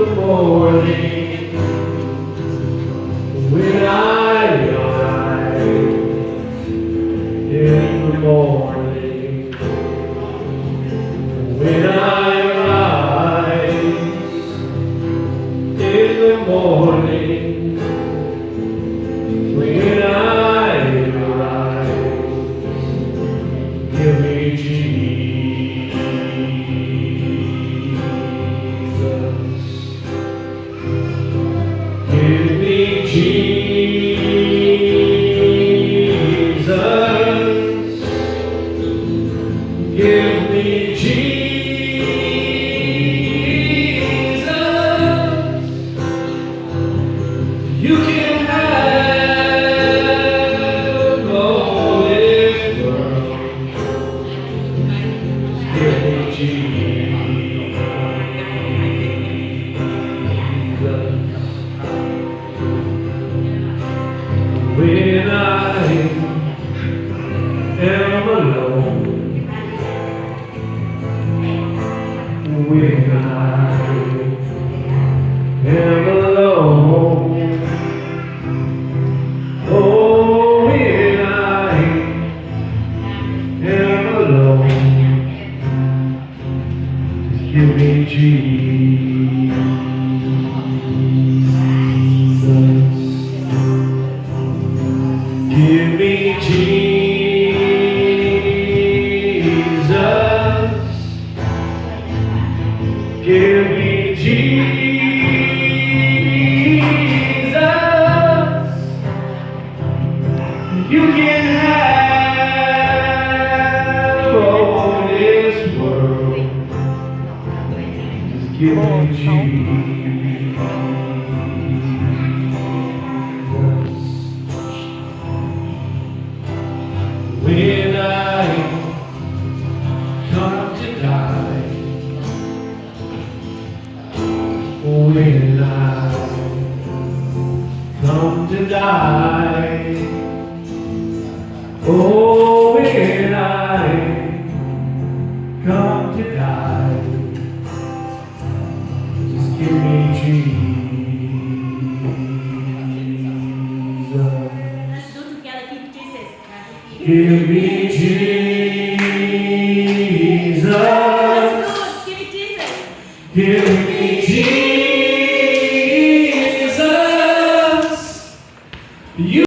the morning when I rise in the morning when I rise in the morning when I rise, give me Jesus, give me Jesus, give me Jesus. You can have all this world. Give me Jesus. When I am alone, when I am alone, oh, when I am alone, just give me Jesus. Give me Jesus. Give me Jesus. You can have all this world. Just give me Jesus. When I come to die, when I come to die, oh, when I come to die, just give me Jesus. Let's do together. Give Jesus. Give me Jesus. Give Jesus. Give me